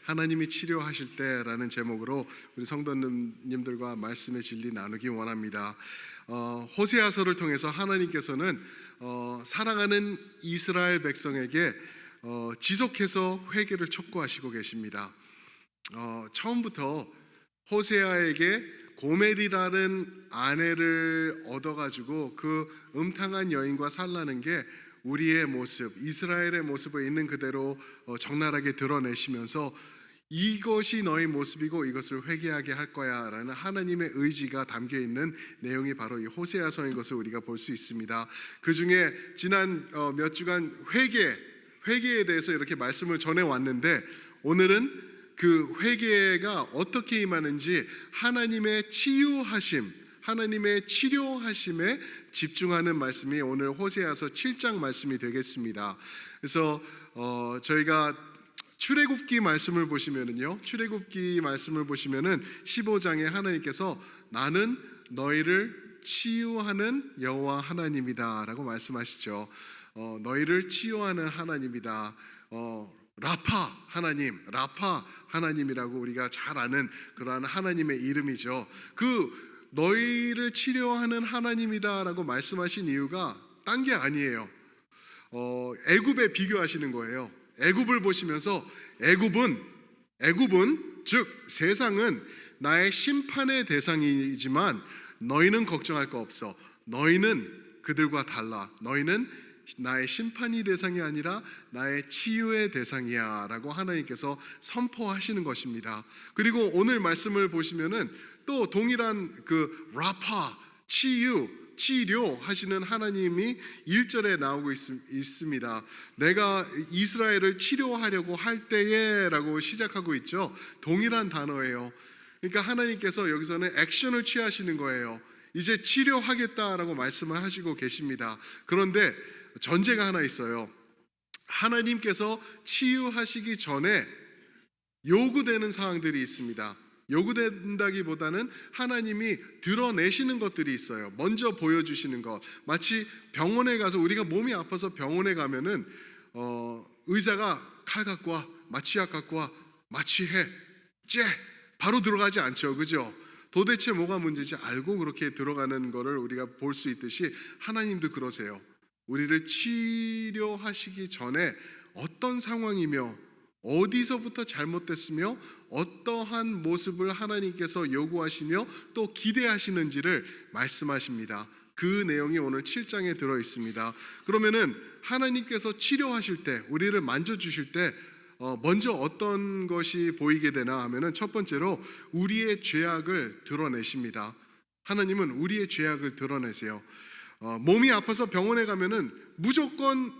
하나님이 치료하실 때라는 제목으로 우리 성도님들과 말씀의 진리 나누기 원합니다. 호세아서를 통해서 하나님께서는 사랑하는 이스라엘 백성에게 지속해서 회개를 촉구하시고 계십니다. 처음부터 호세아에게 고멜이라는 아내를 얻어가지고 그 음탕한 여인과 살라는 게 우리의 모습, 이스라엘의 모습을 있는 그대로 적나라하게 드러내시면서 이것이 너의 모습이고 이것을 회개하게 할 거야 라는 하나님의 의지가 담겨있는 내용이 바로 이 호세아서인 것을 우리가 볼 수 있습니다. 그 중에 지난 몇 주간 회개에 대해서 이렇게 말씀을 전해왔는데, 오늘은 그 회개가 어떻게 임하는지 하나님의 치유하심, 하나님의 치료하심에 집중하는 말씀이 오늘 호세아서 7장 말씀이 되겠습니다. 그래서 저희가 출애굽기 말씀을 보시면은요, 출애굽기 말씀을 보시면은 15장에 하나님께서 나는 너희를 치유하는 여호와 하나님이다라고 말씀하시죠. 너희를 치유하는 하나님이다. 라파 하나님이라고 우리가 잘 아는 그러한 하나님의 이름이죠. 그 너희를 치료하는 하나님이다라고 말씀하신 이유가 딴 게 아니에요. 애굽에 비교하시는 거예요. 애굽을 보시면서 애굽은 즉 세상은 나의 심판의 대상이지만 너희는 걱정할 거 없어. 너희는 그들과 달라. 너희는 나의 심판이 대상이 아니라 나의 치유의 대상이야 라고 하나님께서 선포하시는 것입니다. 그리고 오늘 말씀을 보시면은 또 동일한 그 라파, 치료하시는 하나님이 1절에 나오고 있습니다. 내가 이스라엘을 치료하려고 할 때에 라고 시작하고 있죠. 동일한 단어예요. 그러니까 하나님께서 여기서는 액션을 취하시는 거예요. 이제 치료하겠다라고 말씀을 하시고 계십니다. 그런데 전제가 하나 있어요. 하나님께서 치유하시기 전에 요구되는 사항들이 있습니다. 요구된다기보다는 하나님이 드러내시는 것들이 있어요. 먼저 보여주시는 것. 마치 병원에 가서, 우리가 몸이 아파서 병원에 가면은 의사가 칼 갖고 와, 마취약 갖고 와, 마취해, 바로 들어가지 않죠, 그죠? 도대체 뭐가 문제인지 알고 그렇게 들어가는 거를 우리가 볼 수 있듯이 하나님도 그러세요. 우리를 치료하시기 전에 어떤 상황이며 어디서부터 잘못됐으며 어떠한 모습을 하나님께서 요구하시며 또 기대하시는지를 말씀하십니다. 그 내용이 오늘 7장에 들어 있습니다. 그러면은 하나님께서 치료하실 때, 우리를 만져주실 때 먼저 어떤 것이 보이게 되나 하면은 첫 번째로 우리의 죄악을 드러내십니다. 하나님은 우리의 죄악을 드러내세요. 몸이 아파서 병원에 가면은 무조건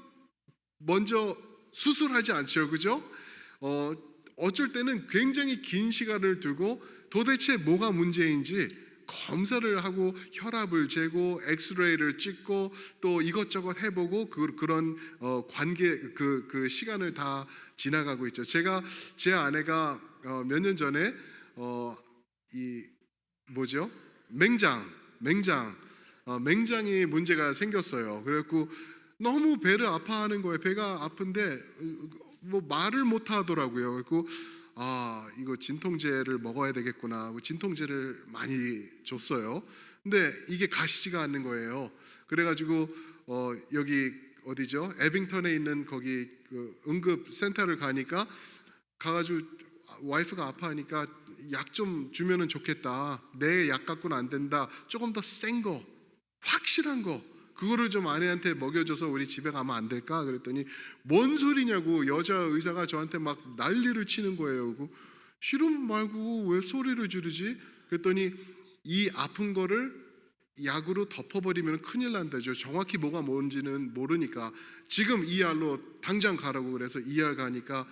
먼저 수술하지 않죠, 그죠? 어쩔 때는 굉장히 긴 시간을 두고 도대체 뭐가 문제인지 검사를 하고 혈압을 재고 엑스레이를 찍고 또 이것저것 해보고 그런 관계 그 시간을 다 지나가고 있죠. 제 아내가 몇 년 전에 맹장이 문제가 생겼어요. 그래갖고 너무 배를 아파하는 거예요. 배가 아픈데 뭐 말을 못 하더라고요. 그래갖고 이거 진통제를 먹어야 되겠구나 하고 진통제를 많이 줬어요. 근데 이게 가시지가 않는 거예요. 그래가지고 여기 어디죠? 에빙턴에 있는 거기 그 응급센터를 가가지고 와이프가 아파하니까 약 좀 주면은 좋겠다. 내 약 갖고는 안 된다. 조금 더 센 거, 확실한 거, 그거를 좀 아내한테 먹여줘서 우리 집에 가면 안 될까? 그랬더니 뭔 소리냐고 여자 의사가 저한테 막 난리를 치는 거예요. 싫으면 말고 왜 소리를 지르지? 그랬더니 이 아픈 거를 약으로 덮어버리면 큰일 난다죠. 정확히 뭐가 뭔지는 모르니까 지금 ER로 당장 가라고 그래서 ER 가니까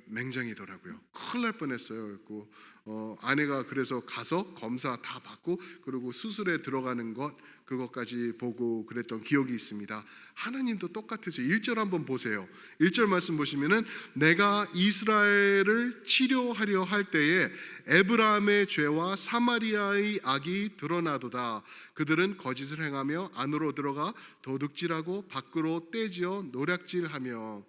맹장이더라고요. 큰일 날 뻔했어요. 그래서 아내가 그래서 가서 검사 다 받고 그리고 수술에 들어가는 그것까지 보고 그랬던 기억이 있습니다. 하나님도 똑같으세요. 1절 한번 보세요. 1절 말씀 보시면은 내가 이스라엘을 치료하려 할 때에 에브라임의 죄와 사마리아의 악이 드러나도다. 그들은 거짓을 행하며 안으로 들어가 도둑질하고 밖으로 떼지어 노략질하며.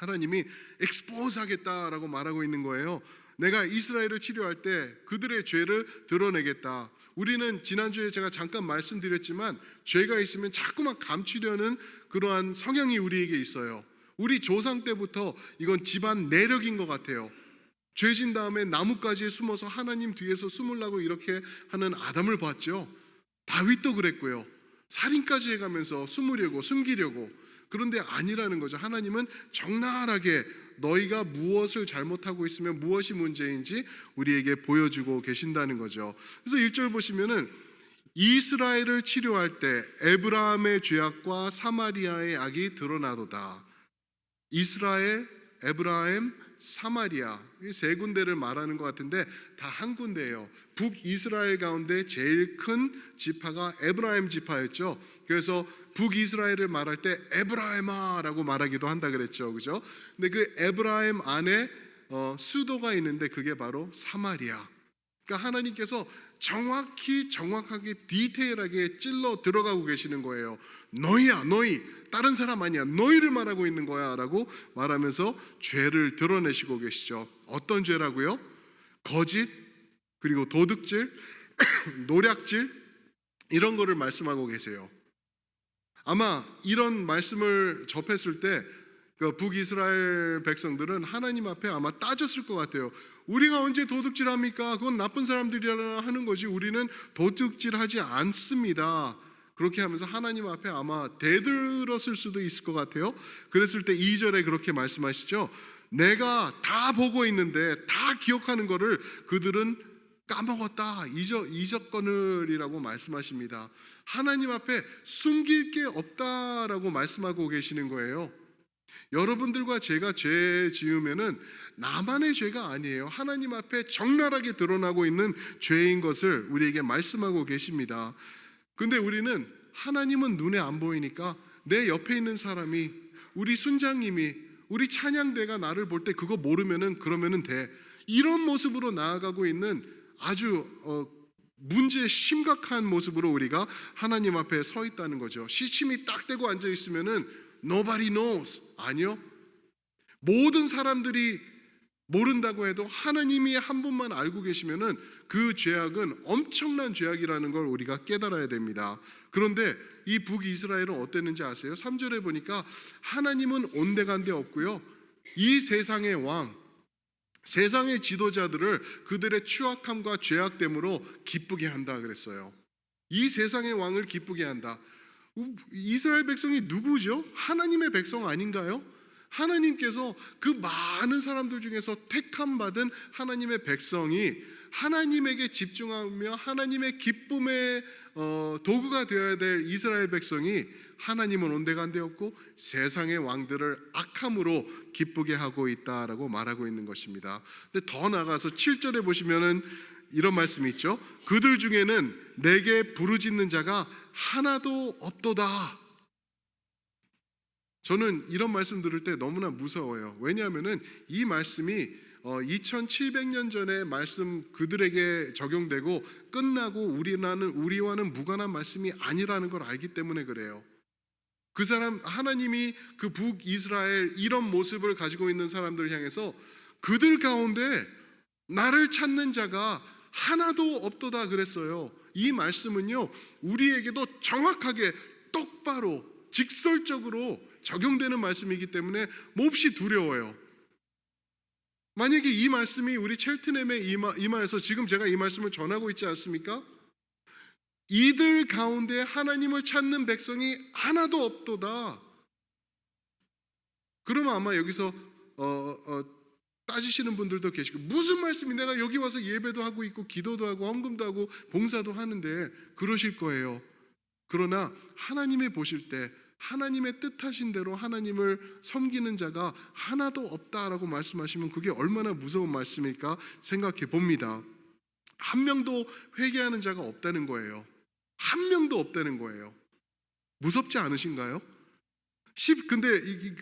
하나님이 expose 하겠다라고 말하고 있는 거예요. 내가 이스라엘을 치료할 때 그들의 죄를 드러내겠다. 우리는 지난주에 제가 잠깐 말씀드렸지만 죄가 있으면 자꾸만 감추려는 그러한 성향이 우리에게 있어요. 우리 조상 때부터 이건 집안 내력인 것 같아요. 죄진 다음에 나뭇가지에 숨어서 하나님 뒤에서 숨으려고 이렇게 하는 아담을 봤죠. 다윗도 그랬고요. 살인까지 해가면서 숨기려고. 그런데 아니라는 거죠. 하나님은 적나라하게 너희가 무엇을 잘못하고 있으면 무엇이 문제인지 우리에게 보여주고 계신다는 거죠. 그래서 1절 보시면은 이스라엘을 치료할 때 에브라함의 죄악과 사마리아의 악이 드러나도다. 이스라엘, 에브라임, 사마리아 이 세 군데를 말하는 것 같은데 다 한 군데예요. 북이스라엘 가운데 제일 큰 지파가 에브라임 지파였죠. 그래서 북이스라엘을 말할 때 에브라임아라고 말하기도 한다 그랬죠. 그죠? 근데 그 에브라임 안에 수도가 있는데 그게 바로 사마리아. 그러니까 하나님께서 정확하게 디테일하게 찔러 들어가고 계시는 거예요. 너희야, 너희. 다른 사람 아니야. 너희를 말하고 있는 거야 라고 말하면서 죄를 드러내시고 계시죠. 어떤 죄라고요? 거짓, 그리고 도둑질, 노략질 이런 거를 말씀하고 계세요. 아마 이런 말씀을 접했을 때 그 북이스라엘 백성들은 하나님 앞에 아마 따졌을 것 같아요. 우리가 언제 도둑질합니까? 그건 나쁜 사람들이라 하는 거지 우리는 도둑질하지 않습니다. 그렇게 하면서 하나님 앞에 아마 대들었을 수도 있을 것 같아요. 그랬을 때 2절에 그렇게 말씀하시죠. 내가 다 보고 있는데 다 기억하는 거를 그들은 까먹었다. 잊었거늘이라고 말씀하십니다. 하나님 앞에 숨길 게 없다라고 말씀하고 계시는 거예요. 여러분들과 제가 죄 지으면은 나만의 죄가 아니에요. 하나님 앞에 적나라하게 드러나고 있는 죄인 것을 우리에게 말씀하고 계십니다. 근데 우리는 하나님은 눈에 안 보이니까 내 옆에 있는 사람이 우리 순장님이 우리 찬양대가 나를 볼 때 그거 모르면은 그러면은 돼. 이런 모습으로 나아가고 있는 아주 문제 심각한 모습으로 우리가 하나님 앞에 서 있다는 거죠. 시침이 딱 대고 앉아 있으면은 nobody knows. 아니요. 모든 사람들이 모른다고 해도 하나님이 한 분만 알고 계시면은 그 죄악은 엄청난 죄악이라는 걸 우리가 깨달아야 됩니다. 그런데 이 북이스라엘은 어땠는지 아세요? 3절에 보니까 하나님은 온데간데 없고요. 이 세상의 왕, 세상의 지도자들을 그들의 추악함과 죄악됨으로 기쁘게 한다 그랬어요. 이 세상의 왕을 기쁘게 한다. 이스라엘 백성이 누구죠? 하나님의 백성 아닌가요? 하나님께서 그 많은 사람들 중에서 택함 받은 하나님의 백성이 하나님에게 집중하며 하나님의 기쁨의 도구가 되어야 될 이스라엘 백성이 하나님은 온데간데 없고 세상의 왕들을 악함으로 기쁘게 하고 있다라고 말하고 있는 것입니다. 근데 더 나아가서 7절에 보시면은 이런 말씀이 있죠. 그들 중에는 내게 부르짖는 자가 하나도 없도다. 저는 이런 말씀 들을 때 너무나 무서워요. 왜냐하면은 이 말씀이 2700년 전의 말씀 그들에게 적용되고 끝나고 우리와는 무관한 말씀이 아니라는 걸 알기 때문에 그래요. 그 사람 하나님이 그 북이스라엘 이런 모습을 가지고 있는 사람들 향해서 그들 가운데 나를 찾는 자가 하나도 없도다 그랬어요. 이 말씀은요 우리에게도 정확하게 똑바로 직설적으로 적용되는 말씀이기 때문에 몹시 두려워요. 만약에 이 말씀이 우리 첼트넴의 이마에서 지금 제가 이 말씀을 전하고 있지 않습니까? 이들 가운데 하나님을 찾는 백성이 하나도 없도다. 그러면 아마 여기서 따지시는 분들도 계시고 무슨 말씀이 내가 여기 와서 예배도 하고 있고 기도도 하고 헌금도 하고 봉사도 하는데 그러실 거예요. 그러나 하나님이 보실 때 하나님의 뜻하신 대로 하나님을 섬기는 자가 하나도 없다라고 말씀하시면 그게 얼마나 무서운 말씀일까 생각해 봅니다. 한 명도 회개하는 자가 없다는 거예요. 한 명도 없다는 거예요. 무섭지 않으신가요? 근데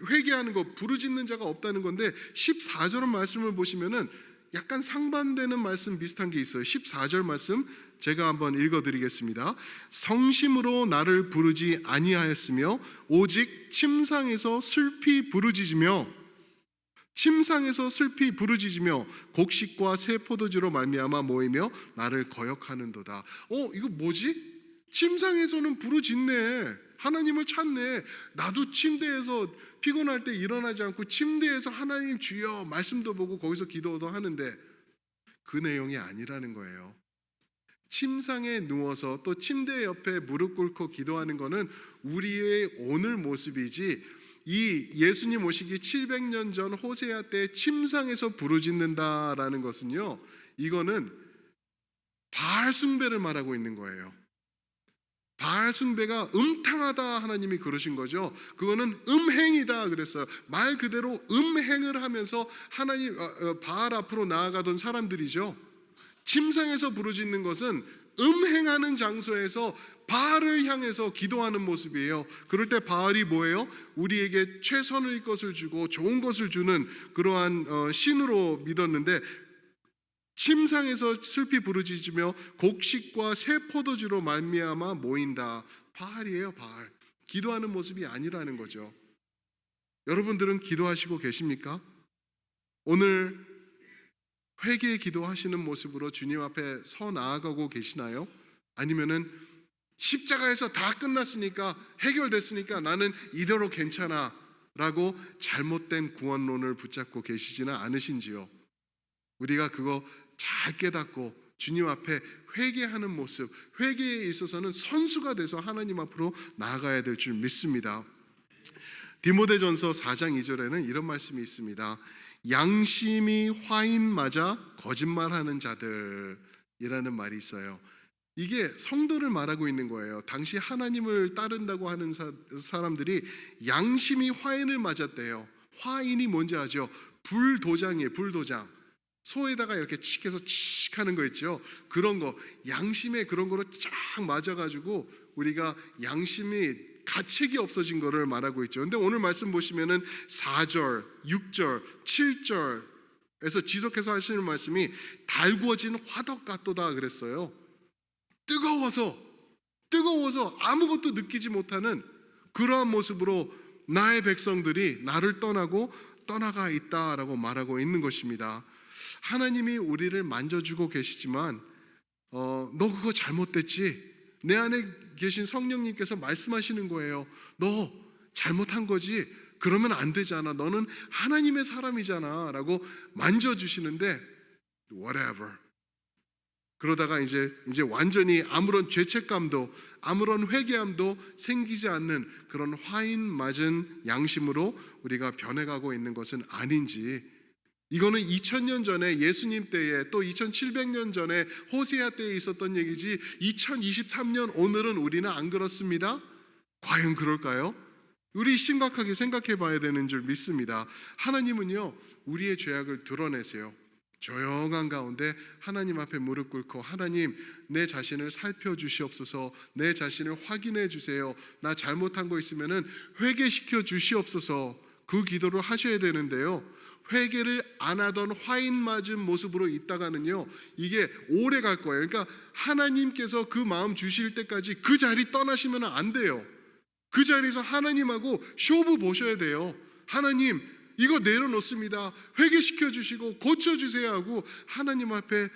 회개하는 거 부르짖는 자가 없다는 건데 14절 말씀을 보시면은 약간 상반되는 말씀 비슷한 게 있어요. 14절 말씀 제가 한번 읽어드리겠습니다. 성심으로 나를 부르지 아니하였으며 오직 침상에서 슬피 부르짖으며 침상에서 슬피 부르짖으며 곡식과 새 포도주로 말미암아 모이며 나를 거역하는도다. 이거 뭐지? 침상에서는 부르짖네. 하나님을 찾네. 나도 침대에서 피곤할 때 일어나지 않고 침대에서 하나님 주여 말씀도 보고 거기서 기도도 하는데 그 내용이 아니라는 거예요. 침상에 누워서 또 침대 옆에 무릎 꿇고 기도하는 것은 우리의 오늘 모습이지, 이 예수님 오시기 700년 전 호세아 때 침상에서 부르짖는다라는 것은요, 이거는 바알 숭배를 말하고 있는 거예요. 바알 숭배가 음탕하다 하나님이 그러신 거죠. 그거는 음행이다 그랬어요. 말 그대로 음행을 하면서 하나님 바알 앞으로 나아가던 사람들이죠. 침상에서 부르짖는 것은 음행하는 장소에서 바알을 향해서 기도하는 모습이에요. 그럴 때 바알이 뭐예요? 우리에게 최선의 것을 주고 좋은 것을 주는 그러한 신으로 믿었는데, 침상에서 슬피 부르짖으며 곡식과 새 포도주로 말미암아 모인다. 바알이에요, 바알. 기도하는 모습이 아니라는 거죠. 여러분들은 기도하시고 계십니까? 오늘 회개 기도하시는 모습으로 주님 앞에 서 나아가고 계시나요? 아니면은 십자가에서 다 끝났으니까, 해결됐으니까 나는 이대로 괜찮아 라고 잘못된 구원론을 붙잡고 계시지는 않으신지요? 우리가 그거 잘 깨닫고 주님 앞에 회개하는 모습, 회개에 있어서는 선수가 돼서 하나님 앞으로 나아가야 될 줄 믿습니다. 디모데전서 4장 2절에는 이런 말씀이 있습니다. 양심이 화인 맞아 거짓말하는 자들이라는 말이 있어요. 이게 성도를 말하고 있는 거예요. 당시 하나님을 따른다고 하는 사람들이 양심이 화인을 맞았대요. 화인이 뭔지 아죠? 불도장이에요. 불도장. 소에다가 이렇게 칙 해서 칙 하는 거 있죠. 그런 거, 양심에 그런 거로 쫙 맞아가지고 우리가 양심이 가책이 없어진 거를 말하고 있죠. 근데 오늘 말씀 보시면은 4절, 6절, 7절에서 지속해서 하시는 말씀이 달구어진 화덕 같도다 그랬어요. 뜨거워서 아무것도 느끼지 못하는 그러한 모습으로 나의 백성들이 나를 떠나가 있다라고 말하고 있는 것입니다. 하나님이 우리를 만져주고 계시지만 너 그거 잘못됐지? 내 안에 계신 성령님께서 말씀하시는 거예요. 너 잘못한 거지? 그러면 안 되잖아. 너는 하나님의 사람이잖아 라고 만져주시는데 whatever. 그러다가 이제 완전히 아무런 죄책감도 아무런 회개함도 생기지 않는 그런 화인 맞은 양심으로 우리가 변해가고 있는 것은 아닌지, 이거는 2000년 전에 예수님 때에 또 2700년 전에 호세아 때에 있었던 얘기지 2023년 오늘은 우리는 안 그렇습니다. 과연 그럴까요? 우리 심각하게 생각해 봐야 되는 줄 믿습니다. 하나님은요, 우리의 죄악을 드러내세요. 조용한 가운데 하나님 앞에 무릎 꿇고 하나님, 내 자신을 살펴주시옵소서, 내 자신을 확인해 주세요. 나 잘못한 거 있으면은 회개시켜 주시옵소서, 그 기도를 하셔야 되는데요, 회개를 안 하던 화인 맞은 모습으로 있다가는요, 이게 오래 갈 거예요. 그러니까 하나님께서 그 마음 주실 때까지 그 자리 떠나시면 안 돼요. 그 자리에서 하나님하고 쇼부 보셔야 돼요. 하나님, 이거 내려놓습니다. 회개시켜 주시고 고쳐주세요 하고 하나님 앞에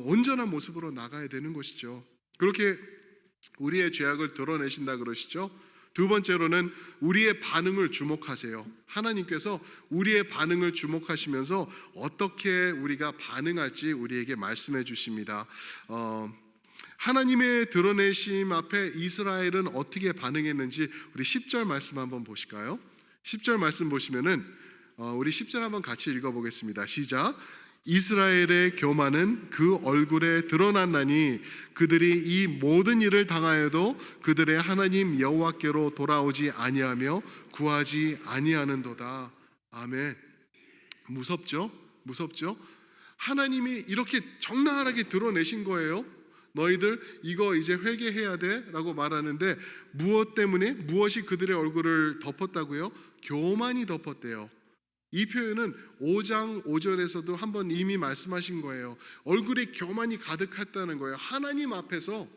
온전한 모습으로 나가야 되는 것이죠. 그렇게 우리의 죄악을 드러내신다 그러시죠. 두 번째로는 우리의 반응을 주목하세요. 하나님께서 우리의 반응을 주목하시면서 어떻게 우리가 반응할지 우리에게 말씀해 주십니다. 하나님의 드러내심 앞에 이스라엘은 어떻게 반응했는지 우리 10절 말씀 한번 보실까요? 10절 말씀 보시면은 우리 10절 한번 같이 읽어보겠습니다. 시작. 이스라엘의 교만은 그 얼굴에 드러났나니 그들이 이 모든 일을 당하여도 그들의 하나님 여호와께로 돌아오지 아니하며 구하지 아니하는도다. 아멘. 무섭죠? 하나님이 이렇게 적나라하게 드러내신 거예요. 너희들 이거 이제 회개해야 돼 라고 말하는데, 무엇 때문에, 무엇이 그들의 얼굴을 덮었다고요? 교만이 덮었대요. 이 표현은 5장 5절에서도 한번 이미 말씀하신 거예요. 얼굴에 교만이 가득했다는 거예요. 하나님 앞에서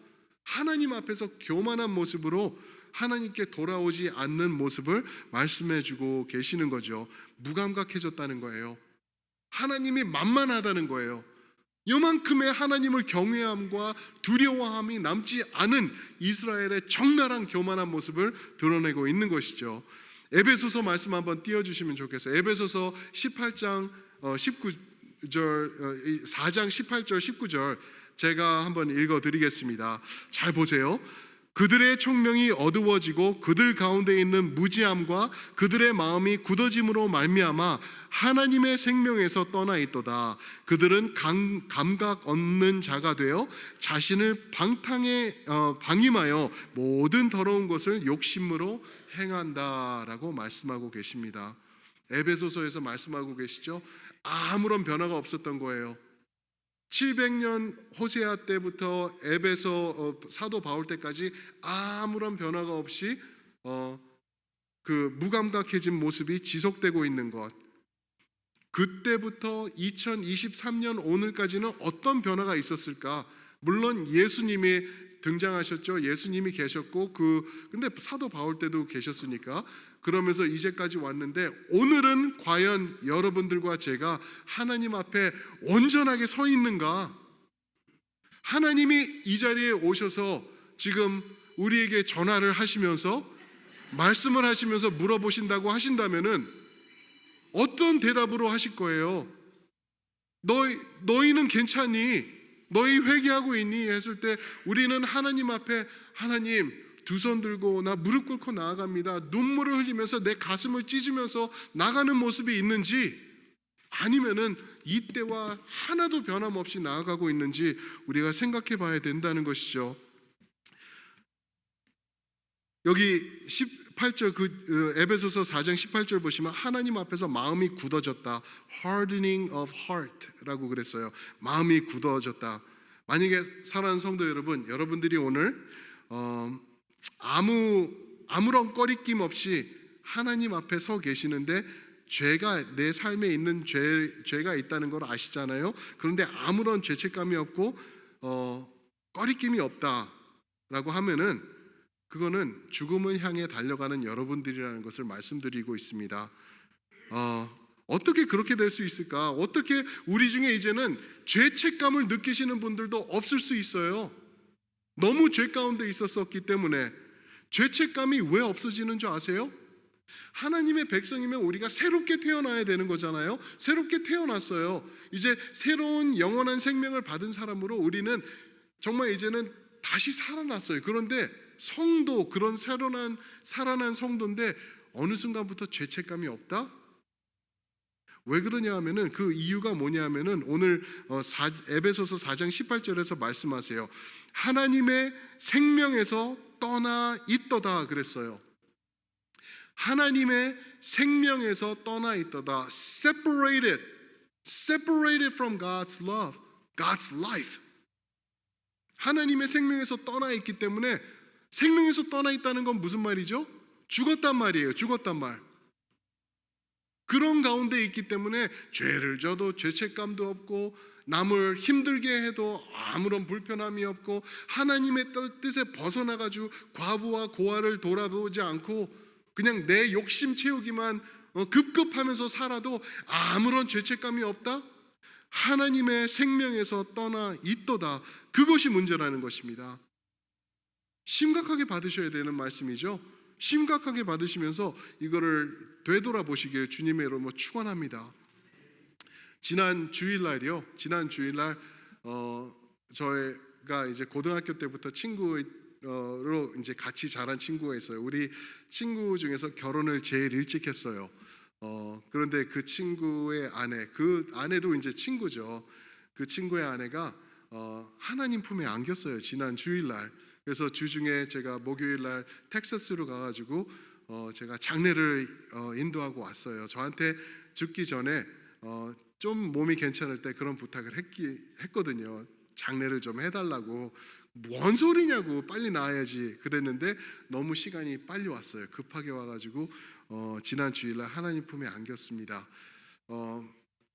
교만한 모습으로 하나님께 돌아오지 않는 모습을 말씀해 주고 계시는 거죠. 무감각해졌다는 거예요. 하나님이 만만하다는 거예요. 요만큼의 하나님을 경외함과 두려워함이 남지 않은 이스라엘의 적나라한 교만한 모습을 드러내고 있는 것이죠. 에베소서 말씀 한번 띄워주시면 좋겠어요. 에베소서 18장 19절 4장 18절 19절 제가 한번 읽어드리겠습니다. 잘 보세요. 그들의 총명이 어두워지고 그들 가운데 있는 무지함과 그들의 마음이 굳어짐으로 말미암아 하나님의 생명에서 떠나 있도다. 그들은 감각 없는 자가 되어 자신을 방임하여 모든 더러운 것을 욕심으로 행한다라고 말씀하고 계십니다. 에베소서에서 말씀하고 계시죠. 아무런 변화가 없었던 거예요. 700년 호세아 때부터 에베소 사도 바울 때까지 아무런 변화가 없이 그 무감각해진 모습이 지속되고 있는 것. 그때부터 2023년 오늘까지는 어떤 변화가 있었을까? 물론 예수님이 등장하셨죠. 예수님이 계셨고 근데 사도 바울 때도 계셨으니까 그러면서 이제까지 왔는데 오늘은 과연 여러분들과 제가 하나님 앞에 온전하게 서 있는가? 하나님이 이 자리에 오셔서 지금 우리에게 전화를 하시면서 말씀을 하시면서 물어보신다고 하신다면은 어떤 대답으로 하실 거예요? 너희는 괜찮니? 너희 회개하고 있니? 했을 때 우리는 하나님 앞에 하나님 두 손 들고 나 무릎 꿇고 나아갑니다. 눈물을 흘리면서 내 가슴을 찢으면서 나가는 모습이 있는지 아니면은 이때와 하나도 변함없이 나아가고 있는지 우리가 생각해 봐야 된다는 것이죠. 여기 18절 에베소서 4장 18절 보시면 하나님 앞에서 마음이 굳어졌다. Hardening of heart라고 그랬어요. 마음이 굳어졌다. 만약에 사랑하는 성도 여러분, 여러분들이 오늘 아무런 꺼리낌 없이 하나님 앞에 서 계시는데 죄가 내 삶에 있는 죄가 있다는 걸 아시잖아요. 그런데 아무런 죄책감이 없고 꺼리낌이 없다라고 하면은 그거는 죽음을 향해 달려가는 여러분들이라는 것을 말씀드리고 있습니다. 어떻게 그렇게 될 수 있을까? 어떻게 우리 중에 이제는 죄책감을 느끼시는 분들도 없을 수 있어요. 너무 죄 가운데 있었기 때문에. 죄책감이 왜 없어지는 줄 아세요? 하나님의 백성이면 우리가 새롭게 태어나야 되는 거잖아요. 새롭게 태어났어요. 이제 새로운 영원한 생명을 받은 사람으로 우리는 정말 이제는 다시 살아났어요. 그런데 성도, 그런 살아난 성도인데 어느 순간부터 죄책감이 없다? 왜 그러냐 하면은 그 이유가 뭐냐 하면은 오늘 에베소서 4장 18절에서 말씀하세요. 하나님의 생명에서 떠나 있도다 그랬어요. 하나님의 생명에서 떠나 있도다. Separated from God's love, God's life. 하나님의 생명에서 떠나 있기 때문에 생명에서 떠나 있다는 건 무슨 말이죠? 죽었단 말이에요. 죽었단 말. 그런 가운데 있기 때문에 죄를 져도 죄책감도 없고 남을 힘들게 해도 아무런 불편함이 없고 하나님의 뜻에 벗어나가지고 과부와 고아를 돌아보지 않고 그냥 내 욕심 채우기만 급급하면서 살아도 아무런 죄책감이 없다? 하나님의 생명에서 떠나 있도다. 그것이 문제라는 것입니다. 심각하게 받으셔야 되는 말씀이죠. 심각하게 받으시면서 이거를 되돌아보시길 주님의 이름으로 축원합니다. 지난 주일날 저희가 이제 고등학교 때부터 친구로 이제 같이 자란 친구가 있어요. 우리 친구 중에서 결혼을 제일 일찍 했어요. 그런데 그 친구의 그 아내도 이제 친구죠. 그 친구의 아내가 하나님 품에 안겼어요. 지난 주일날. 그래서 주중에 제가 목요일날 텍사스로 가가지고 제가 장례를 인도하고 왔어요. 저한테 죽기 전에 좀 몸이 괜찮을 때 그런 부탁을 했거든요. 장례를 좀 해달라고. 뭔 소리냐고, 빨리 나와야지 그랬는데 너무 시간이 빨리 왔어요. 급하게 와가지고 지난 주일날 하나님 품에 안겼습니다.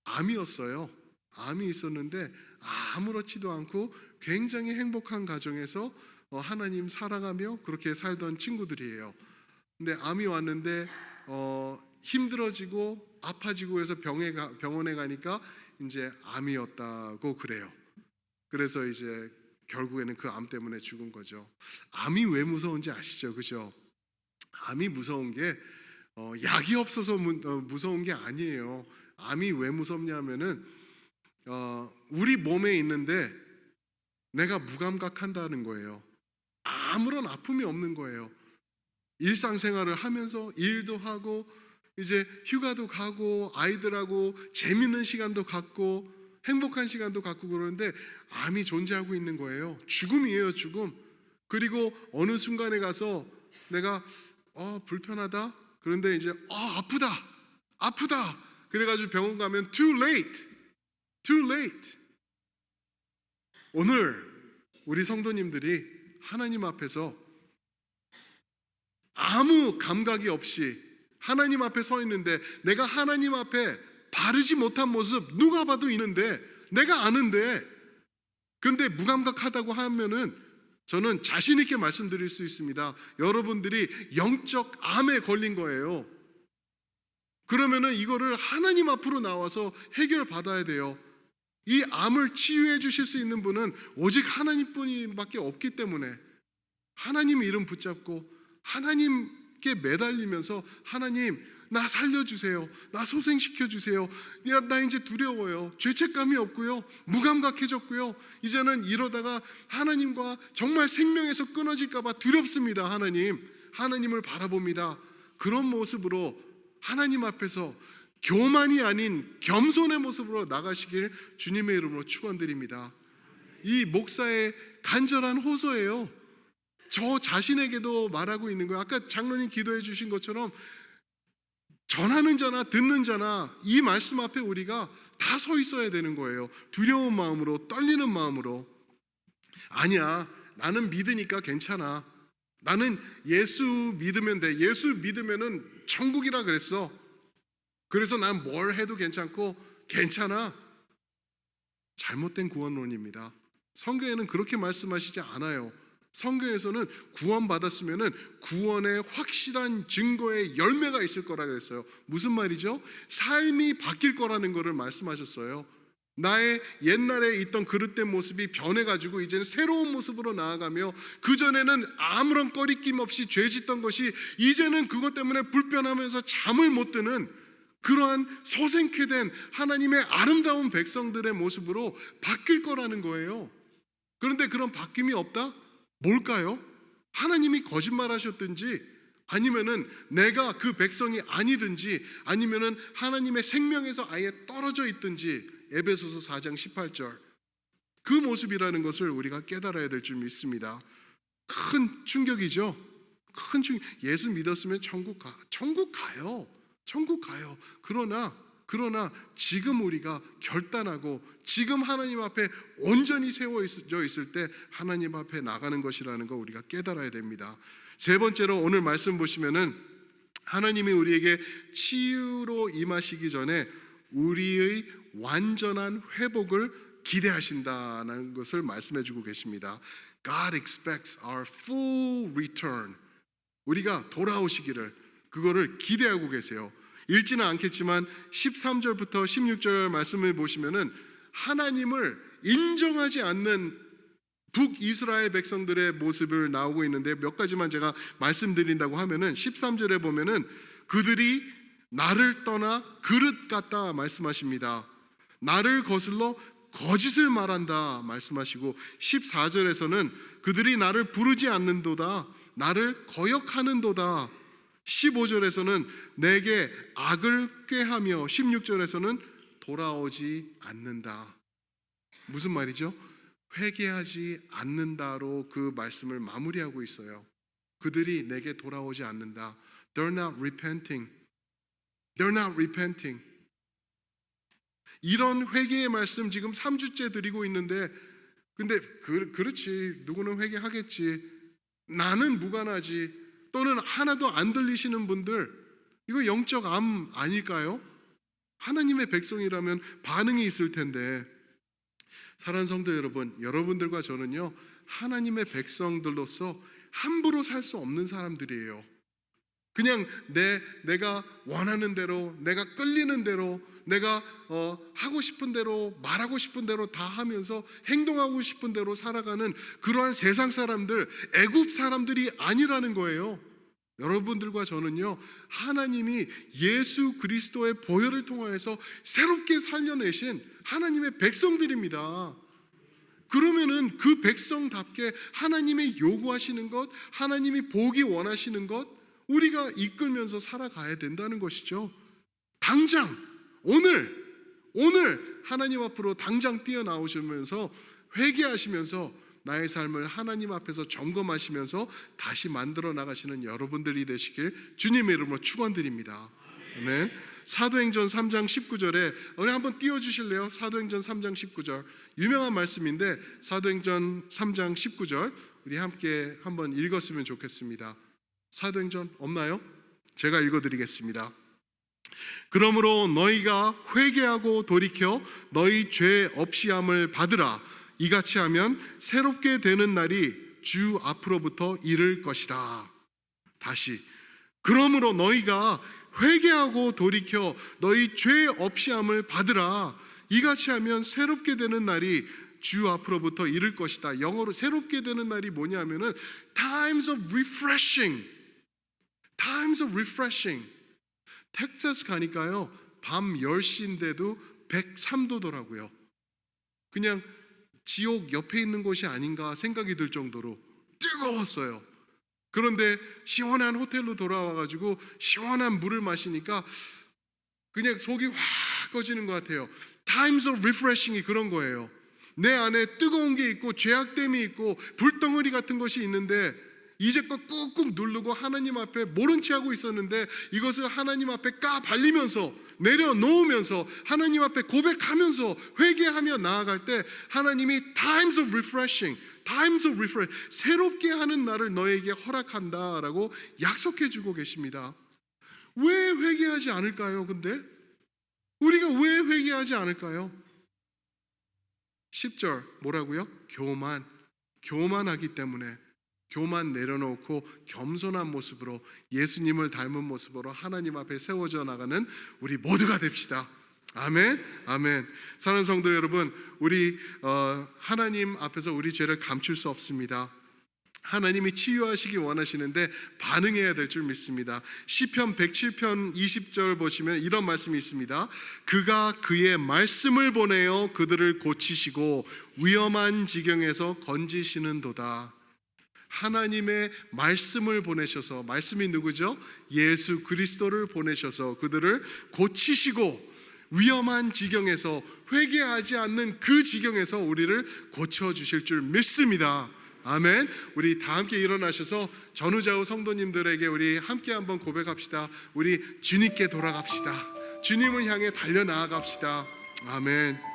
암이었어요. 암이 있었는데 아무렇지도 않고 굉장히 행복한 가정에서 하나님 사랑하며 그렇게 살던 친구들이에요. 근데 암이 왔는데 힘들어지고 아파지고 그래서 병원에 가니까 이제 암이었다고 그래요. 그래서 이제 결국에는 그 암 때문에 죽은 거죠. 암이 왜 무서운지 아시죠? 그죠? 암이 무서운 게 약이 없어서 무서운 게 아니에요. 암이 왜 무섭냐면은 우리 몸에 있는데 내가 무감각한다는 거예요. 아무런 아픔이 없는 거예요. 일상생활을 하면서 일도 하고 이제 휴가도 가고 아이들하고 재밌는 시간도 갖고 행복한 시간도 갖고 그러는데 암이 존재하고 있는 거예요. 죽음이에요, 죽음. 그리고 어느 순간에 가서 내가 불편하다. 그런데 이제 아프다. 그래가지고 병원 가면 too late. 오늘 우리 성도님들이 하나님 앞에서 아무 감각이 없이 하나님 앞에 서 있는데 내가 하나님 앞에 바르지 못한 모습 누가 봐도 있는데 내가 아는데 근데 무감각하다고 하면은 저는 자신 있게 말씀드릴 수 있습니다. 여러분들이 영적 암에 걸린 거예요. 그러면은 이거를 하나님 앞으로 나와서 해결받아야 돼요. 이 암을 치유해 주실 수 있는 분은 오직 하나님뿐이밖에 없기 때문에 하나님 이름 붙잡고 하나님께 매달리면서 하나님 나 살려주세요. 나 소생시켜주세요. 나 이제 두려워요. 죄책감이 없고요. 무감각해졌고요. 이제는 이러다가 하나님과 정말 생명에서 끊어질까 봐 두렵습니다. 하나님을 바라봅니다. 그런 모습으로 하나님 앞에서 교만이 아닌 겸손의 모습으로 나가시길 주님의 이름으로 축원드립니다. 이 목사의 간절한 호소예요. 저 자신에게도 말하고 있는 거예요. 아까 장로님 기도해 주신 것처럼 전하는 자나 듣는 자나 이 말씀 앞에 우리가 다 서 있어야 되는 거예요. 두려운 마음으로, 떨리는 마음으로. 아니야, 나는 믿으니까 괜찮아. 나는 예수 믿으면 돼. 예수 믿으면은 천국이라 그랬어. 그래서 난 뭘 해도 괜찮고 괜찮아. 잘못된 구원론입니다. 성경에는 그렇게 말씀하시지 않아요. 성경에서는 구원받았으면은 구원의 확실한 증거의 열매가 있을 거라 그랬어요. 무슨 말이죠? 삶이 바뀔 거라는 것을 말씀하셨어요. 나의 옛날에 있던 그릇된 모습이 변해가지고 이제는 새로운 모습으로 나아가며 그전에는 아무런 꺼리낌 없이 죄 짓던 것이 이제는 그것 때문에 불편하면서 잠을 못 드는 그러한 소생케 된 하나님의 아름다운 백성들의 모습으로 바뀔 거라는 거예요. 그런데 그런 바뀜이 없다? 뭘까요? 하나님이 거짓말하셨든지 아니면은 내가 그 백성이 아니든지 아니면은 하나님의 생명에서 아예 떨어져 있든지 에베소서 4장 18절 그 모습이라는 것을 우리가 깨달아야 될 줄 믿습니다. 큰 충격이죠. 큰 충격. 예수 믿었으면 천국 가요. 그러나 지금 우리가 결단하고 지금 하나님 앞에 온전히 세워져 있을 때 하나님 앞에 나가는 것이라는 거 우리가 깨달아야 됩니다. 세 번째로 오늘 말씀 보시면은 하나님이 우리에게 치유로 임하시기 전에 우리의 완전한 회복을 기대하신다는 것을 말씀해 주고 계십니다. God expects our full return. 우리가 돌아오시기를 그거를 기대하고 계세요. 읽지는 않겠지만 13절부터 16절 말씀을 보시면은 하나님을 인정하지 않는 북이스라엘 백성들의 모습을 나오고 있는데 몇 가지만 제가 말씀드린다고 하면은 13절에 보면은 그들이 나를 떠나 그릇 같다 말씀하십니다. 나를 거슬러 거짓을 말한다 말씀하시고 14절에서는 그들이 나를 부르지 않는도다 나를 거역하는도다 15절에서는 내게 악을 꾀하며 16절에서는 돌아오지 않는다. 무슨 말이죠? 회개하지 않는다로 그 말씀을 마무리하고 있어요. 그들이 내게 돌아오지 않는다. They're not repenting. 이런 회개의 말씀 지금 3주째 드리고 있는데 근데 그렇지 누구는 회개하겠지 나는 무관하지 또는 하나도 안 들리시는 분들 이거 영적 암 아닐까요? 하나님의 백성이라면 반응이 있을 텐데 사랑하는 성도 여러분 여러분들과 저는요 하나님의 백성들로서 함부로 살 수 없는 사람들이에요. 그냥 내가 원하는 대로, 내가 끌리는 대로, 내가 하고 싶은 대로, 말하고 싶은 대로 다 하면서 행동하고 싶은 대로 살아가는 그러한 세상 사람들, 애굽 사람들이 아니라는 거예요. 여러분들과 저는요, 하나님이 예수 그리스도의 보혈을 통하여서 새롭게 살려내신 하나님의 백성들입니다. 그러면은 그 백성답게 하나님이 요구하시는 것, 하나님이 보기 원하시는 것, 우리가 이끌면서 살아가야 된다는 것이죠. 당장 오늘 하나님 앞으로 당장 뛰어나오시면서 회개하시면서 나의 삶을 하나님 앞에서 점검하시면서 다시 만들어 나가시는 여러분들이 되시길 주님의 이름으로 축원드립니다. 아멘. 사도행전 3장 19절에 우리 한번 띄워주실래요? 사도행전 3장 19절 유명한 말씀인데 사도행전 3장 19절 우리 함께 한번 읽었으면 좋겠습니다. 사도행전 없나요? 제가 읽어드리겠습니다. 그러므로 너희가 회개하고 돌이켜 너희 죄 없이함을 받으라. 이같이 하면 새롭게 되는 날이 주 앞으로부터 이를 것이다. 다시 그러므로 너희가 회개하고 돌이켜 너희 죄 없이함을 받으라. 이같이 하면 새롭게 되는 날이 주 앞으로부터 이를 것이다. 영어로 새롭게 되는 날이 뭐냐면은 times of refreshing. times of refreshing. 텍사스 가니까요 밤 10시인데도 103도더라고요. 그냥 지옥 옆에 있는 곳이 아닌가 생각이 들 정도로 뜨거웠어요. 그런데 시원한 호텔로 돌아와가지고 시원한 물을 마시니까 그냥 속이 확 꺼지는 것 같아요. Times of refreshing이 그런 거예요. 내 안에 뜨거운 게 있고 죄악됨이 있고 불덩어리 같은 것이 있는데 이제껏 꾹꾹 누르고 하나님 앞에 모른 채 하고 있었는데 이것을 하나님 앞에 까발리면서 내려놓으면서 하나님 앞에 고백하면서 회개하며 나아갈 때 하나님이 times of refreshing, times of refresh, 새롭게 하는 날을 너에게 허락한다라고 약속해 주고 계십니다. 왜 회개하지 않을까요? 근데 우리가 왜 회개하지 않을까요? 10절 뭐라고요? 교만하기 때문에. 교만 내려놓고 겸손한 모습으로 예수님을 닮은 모습으로 하나님 앞에 세워져 나가는 우리 모두가 됩시다. 아멘, 아멘. 사랑하는 성도 여러분, 우리 하나님 앞에서 우리 죄를 감출 수 없습니다. 하나님이 치유하시기 원하시는데 반응해야 될 줄 믿습니다. 시편 107편 20절 보시면 이런 말씀이 있습니다. 그가 그의 말씀을 보내어 그들을 고치시고 위험한 지경에서 건지시는도다. 하나님의 말씀을 보내셔서, 말씀이 누구죠? 예수 그리스도를 보내셔서 그들을 고치시고 위험한 지경에서, 회개하지 않는 그 지경에서 우리를 고쳐주실 줄 믿습니다. 아멘. 우리 다 함께 일어나셔서 전후좌우 성도님들에게 우리 함께 한번 고백합시다. 우리 주님께 돌아갑시다. 주님을 향해 달려나아갑시다. 아멘.